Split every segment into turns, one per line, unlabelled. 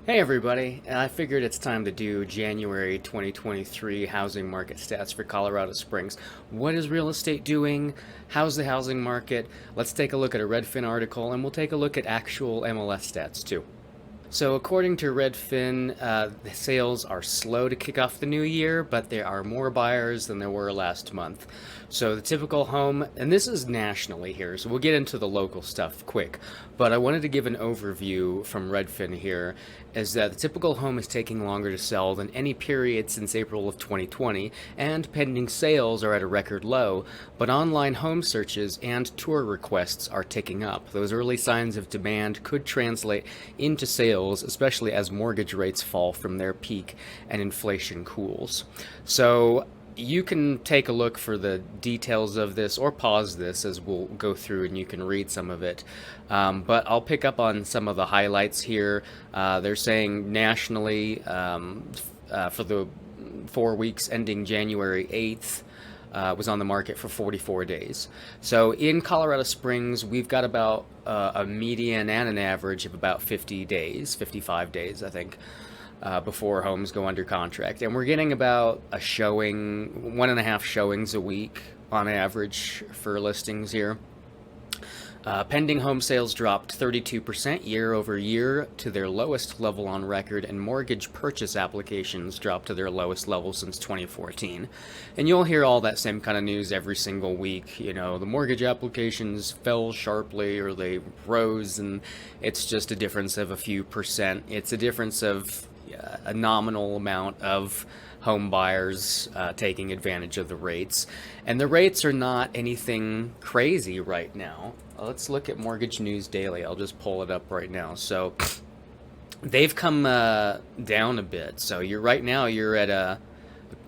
Hey everybody, I figured it's time to do January 2023 housing market stats for Colorado Springs. What is real estate doing? How's the housing market? Let's take a look at a Redfin article and we'll take a look at actual MLS stats too. So, according to Redfin, the sales are slow to kick off the new year, but there are more buyers than there were last month. So, the typical home, and this is nationally here, so we'll get into the local stuff quick, but I wanted to give an overview from Redfin here, is that the typical home is taking longer to sell than any period since April of 2020, and pending sales are at a record low, but online home searches and tour requests are ticking up. Those early signs of demand could translate into sales, especially as mortgage rates fall from their peak and inflation cools. So you can take a look for the details of this or pause this as we'll go through and you can read some of it. But I'll pick up on some of the highlights here. They're saying nationally for the 4 weeks ending January 8th, was on the market for 44 days. So in Colorado Springs, we've got about a median and an average of about 50 days, 55 days, I think, before homes go under contract. And we're getting about a showing, 1.5 showings a week on average for listings here. Pending home sales dropped 32% year over year to their lowest level on record, and mortgage purchase applications dropped to their lowest level since 2014. And you'll hear all that same kind of news every single week. You know, the mortgage applications fell sharply or they rose, and it's just a difference of a few percent. It's a difference of a nominal amount of home buyers taking advantage of the rates. And the rates are not anything crazy right now. Let's look at Mortgage News Daily. I'll just pull it up right now. So they've come down a bit. So right now you're at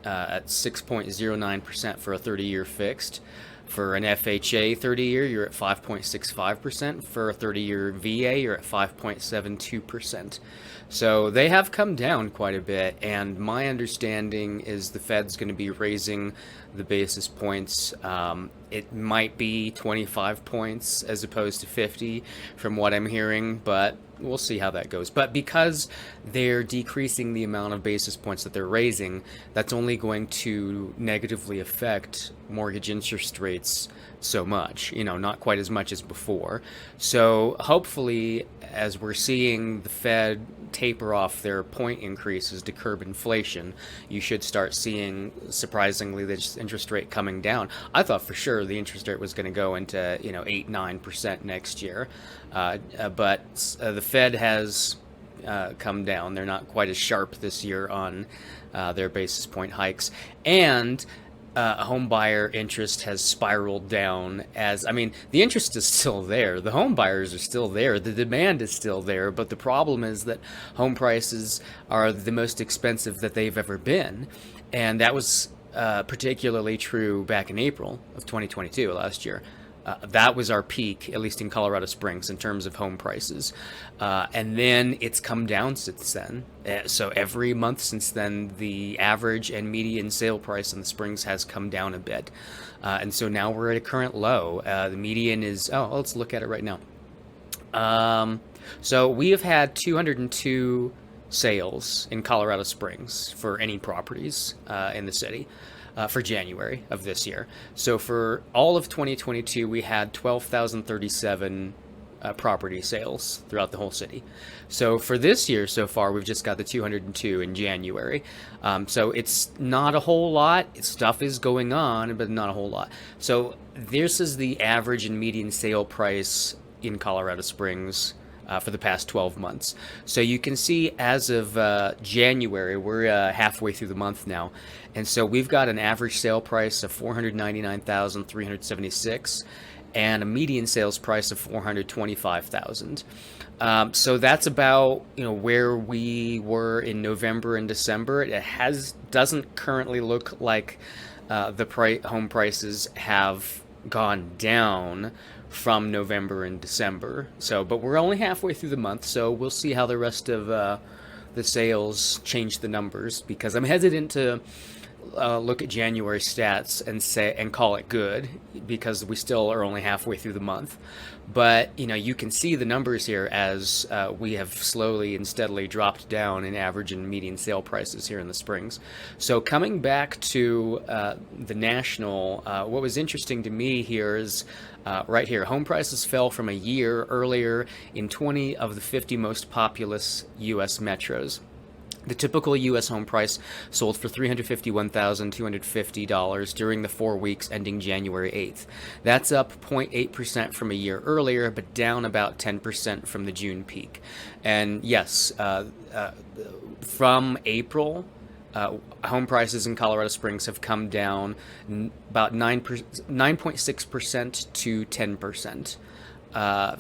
6.09% for a 30-year fixed. For an FHA 30-year, you're at 5.65%. For a 30-year VA, you're at 5.72%. So they have come down quite a bit, and my understanding is the Fed's going to be raising the basis points. It might be 25 points as opposed to 50 from what I'm hearing, but we'll see how that goes. But because they're decreasing the amount of basis points that they're raising, that's only going to negatively affect mortgage interest rates so much, not quite as much as before. So hopefully, as we're seeing the Fed taper off their point increases to curb inflation, you should start seeing, surprisingly, this interest rate coming down. I thought for sure the interest rate was going to go into 8-9% next year, but the Fed has come down. They're not quite as sharp this year on their basis point hikes, and home buyer interest has spiraled down. The interest is still there. The home buyers are still there. The demand is still there. But the problem is that home prices are the most expensive that they've ever been. And that was particularly true back in April of 2022, last year. That was our peak, at least in Colorado Springs, in terms of home prices. And then it's come down since then. So every month since then, the average and median sale price in the Springs has come down a bit. And so now we're at a current low. The median is, let's look at it right now. So we have had 202 sales in Colorado Springs for any properties in the city. For January of this year. So for all of 2022, we had 12,037 property sales throughout the whole city. So for this year so far, we've just got the 202 in January. So it's not a whole lot. Stuff is going on, but not a whole lot. So this is the average and median sale price in Colorado Springs for the past 12 months. So you can see as of January, we're halfway through the month now. And so we've got an average sale price of $499,376 and a median sales price of $425,000. So that's about where we were in November and December. It doesn't currently look like the home prices have gone down from November and December. But we're only halfway through the month, so we'll see how the rest of the sales change the numbers, because I'm hesitant to look at January stats and say and call it good because we still are only halfway through the month. But you can see the numbers here as we have slowly and steadily dropped down in average and median sale prices here in the Springs. So coming back to the national, what was interesting to me here is right here, home prices fell from a year earlier in 20 of the 50 most populous U.S. metros. The typical U.S. home price sold for $351,250 during the 4 weeks ending January 8th. That's up 0.8% from a year earlier, but down about 10% from the June peak. And yes, from April, home prices in Colorado Springs have come down about 9.6% to 10%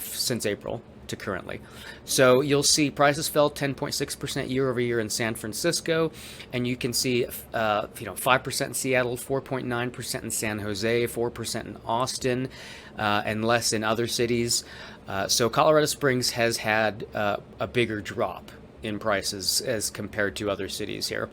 since April to currently. So you'll see prices fell 10.6% year over year in San Francisco, and you can see 5% in Seattle, 4.9% in San Jose, 4% in Austin, and less in other cities. So Colorado Springs has had a bigger drop in prices as compared to other cities here.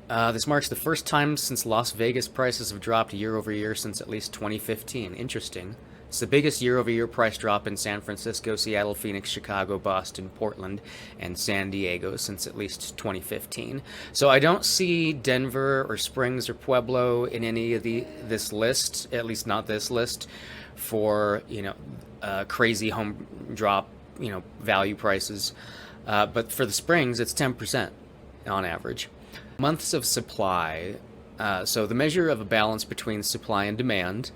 This marks the first time since Las Vegas prices have dropped year over year since at least 2015. Interesting. It's the biggest year-over-year price drop in San Francisco, Seattle, Phoenix, Chicago, Boston, Portland, and San Diego since at least 2015. So I don't see Denver or Springs or Pueblo in any of this list, at least not this list, for crazy home drop value prices. But for the Springs, it's 10% on average. Months of supply. So the measure of a balance between supply and demand,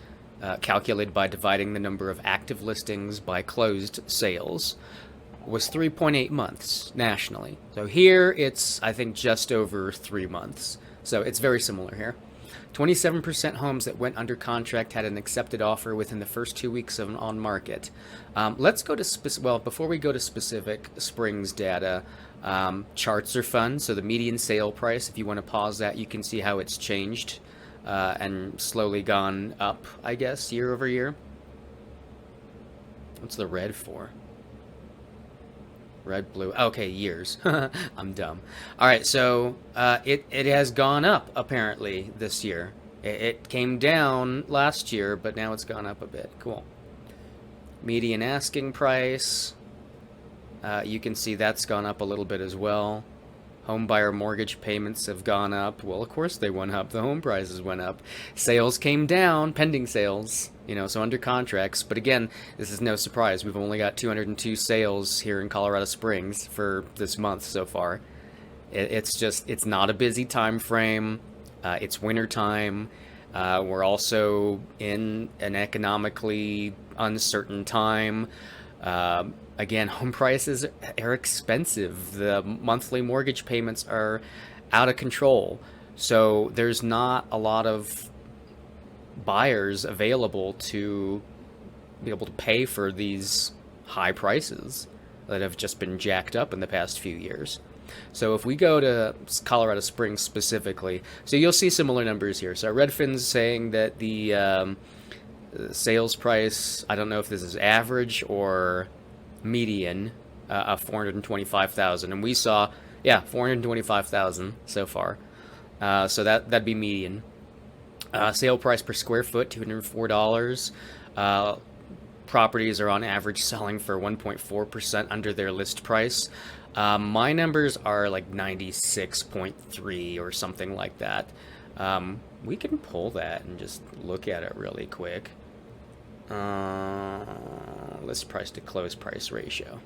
calculated by dividing the number of active listings by closed sales, was 3.8 months nationally. So here it's, I think, just over 3 months. So it's very similar here. 27% homes that went under contract had an accepted offer within the first 2 weeks of an on market. Let's go to before we go to specific Springs data, charts are fun. So the median sale price, if you want to pause that, you can see how it's changed and slowly gone up, I guess, year over year. What's the red for? Red, blue. Okay, years. I'm dumb. All right, so it has gone up apparently this year. It came down last year, but now it's gone up a bit. Cool. Median asking price. You can see that's gone up a little bit as well. Home buyer mortgage payments have gone up. Well, of course they went up. The home prices went up. Sales came down, pending sales, so under contracts. But again, this is no surprise. We've only got 202 sales here in Colorado Springs for this month so far. It's not a busy time frame. It's winter time. We're also in an economically uncertain time. Again, home prices are expensive. The monthly mortgage payments are out of control. So there's not a lot of buyers available to be able to pay for these high prices that have just been jacked up in the past few years. So if we go to Colorado Springs specifically, so you'll see similar numbers here. So Redfin's saying that the sales price, I don't know if this is average or median, of 425,000, and we saw 425,000 so far. So that'd be median. Sale price per square foot, $204. Properties are on average selling for 1.4% under their list price. My numbers are like 96.3 or something like that. We can pull that and just look at it really quick. List price to close price ratio.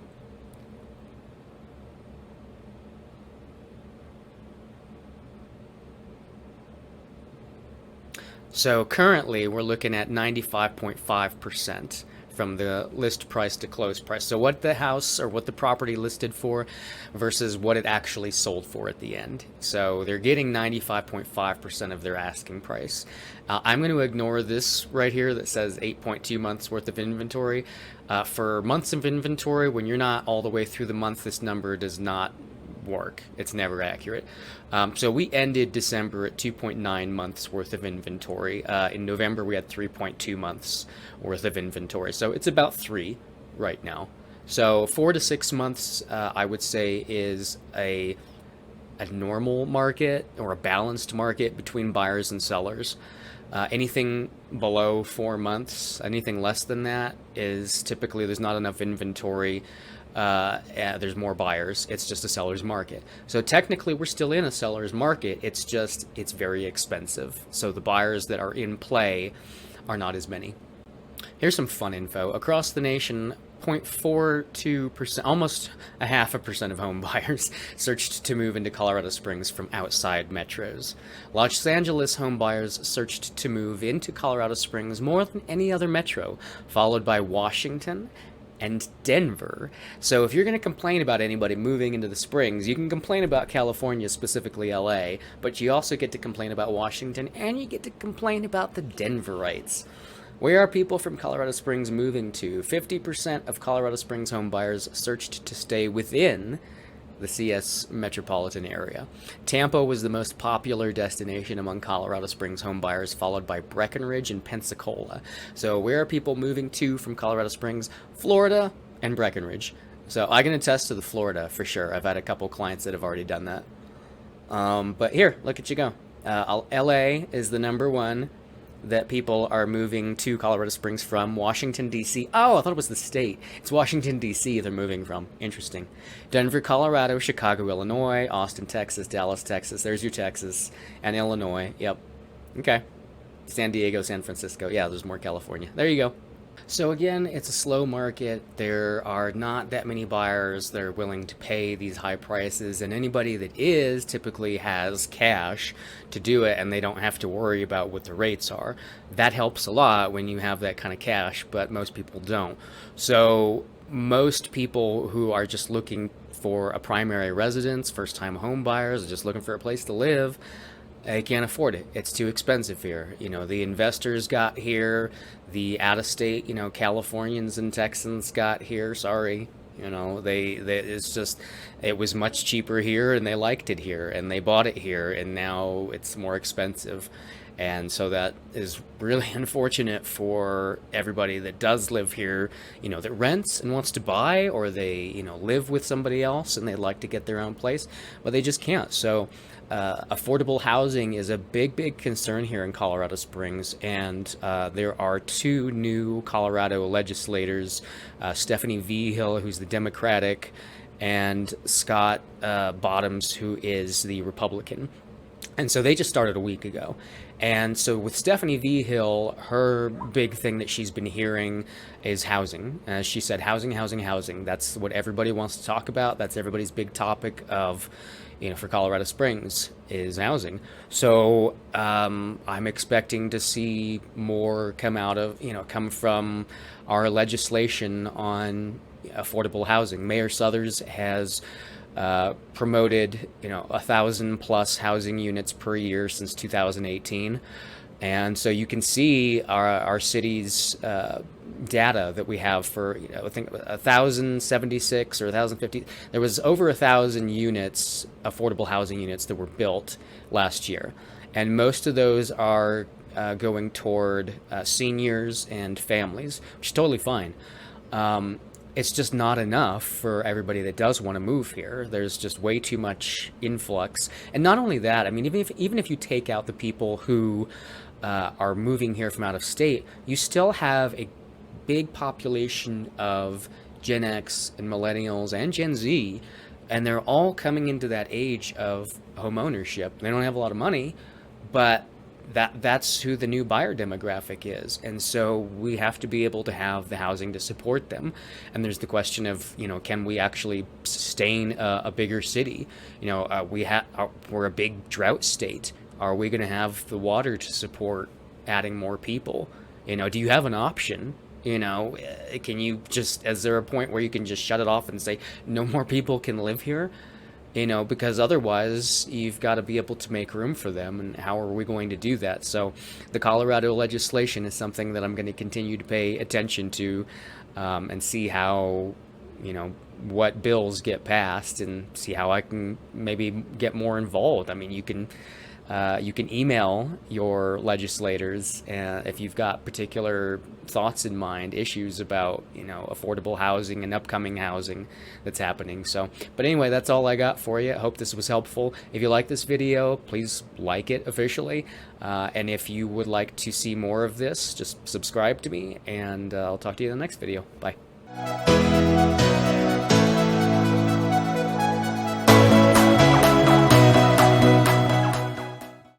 So currently we're looking at 95.5% from the list price to close price. So what the house or what the property listed for versus what it actually sold for at the end. So they're getting 95.5% of their asking price. I'm going to ignore this right here that says 8.2 months worth of inventory. For months of inventory, when you're not all the way through the month, this number does not work. It's never accurate. So we ended December at 2.9 months worth of inventory. In November, we had 3.2 months worth of inventory. So it's about 3 right now. So 4 to 6 months, I would say, is a a normal market or a balanced market between buyers and sellers. Anything below 4 months, anything less than that is typically there's not enough inventory. There's more buyers. It's just a seller's market. So technically, we're still in a seller's market. It's just it's very expensive. So the buyers that are in play are not as many. Here's some fun info. Across the nation, 0.42%, almost a half a percent of home buyers searched to move into Colorado Springs from outside metros. Los Angeles home buyers searched to move into Colorado Springs more than any other metro, followed by Washington and Denver. So if you're going to complain about anybody moving into the Springs, you can complain about California, specifically LA, but you also get to complain about Washington, and you get to complain about the Denverites. Where are people from Colorado Springs moving to? 50% of Colorado Springs home buyers searched to stay within the CS metropolitan area. Tampa was the most popular destination among Colorado Springs home buyers, followed by Breckenridge and Pensacola. So where are people moving to from Colorado Springs? Florida and Breckenridge. So I can attest to the Florida for sure. I've had a couple clients that have already done that. But here, look at you go. LA is the number one that people are moving to Colorado Springs from. Washington, D.C. Oh, I thought it was the state. It's Washington, D.C. they're moving from. Interesting. Denver, Colorado, Chicago, Illinois, Austin, Texas, Dallas, Texas. There's your Texas. And Illinois. Yep. Okay. San Diego, San Francisco. Yeah, there's more California. There you go. So again, it's a slow market. There are not that many buyers that are willing to pay these high prices, and anybody that is typically has cash to do it, and they don't have to worry about what the rates are. That helps a lot when you have that kind of cash, but most people don't. So most people who are just looking for a primary residence, first-time home buyers, just looking for a place to live, they can't afford it. It's too expensive here. You know, the investors got here, the out-of-state, Californians and Texans got here. Sorry, it's just, it was much cheaper here, and they liked it here, and they bought it here, and now it's more expensive. And so that is really unfortunate for everybody that does live here, that rents and wants to buy, or they, live with somebody else and they'd like to get their own place, but they just can't. So affordable housing is a big concern here in Colorado Springs, and there are two new Colorado legislators, Stephanie Vigil, who's the Democratic, and Scott Bottoms, who is the Republican. And so they just started a week ago. And so with Stephanie Vigil, her big thing that she's been hearing is housing. As she said, housing. That's what everybody wants to talk about. That's everybody's big topic of, for Colorado Springs is housing. So I'm expecting to see more come from our legislation on affordable housing. Mayor Suthers has promoted 1,000 plus housing units per year since 2018, and so you can see our city's data that we have for I think 1,076 or 1,050. There was over 1,000 units, affordable housing units, that were built last year, and most of those are going toward seniors and families, which is totally fine. It's just not enough for everybody that does want to move here. There's just way too much influx. And not only that, I mean, even if you take out the people who are moving here from out of state, you still have a big population of Gen X and millennials and Gen Z, and they're all coming into that age of home ownership. They don't have a lot of money, but that's who the new buyer demographic is, and so we have to be able to have the housing to support them. And there's the question of can we actually sustain a bigger city? We're a big drought state. Are we going to have the water to support adding more people? Do you have an option? Can you is there a point where you can just shut it off and say no more people can live here? Because otherwise you've got to be able to make room for them, and how are we going to do that? So the Colorado legislation is something that I'm going to continue to pay attention to, and see how, what bills get passed, and see how I can maybe get more involved. I mean, you can You can email your legislators if you've got particular thoughts in mind, issues about, affordable housing and upcoming housing that's happening. So, but anyway, that's all I got for you. I hope this was helpful. If you like this video, please like it officially. And if you would like to see more of this, just subscribe to me, and I'll talk to you in the next video. Bye.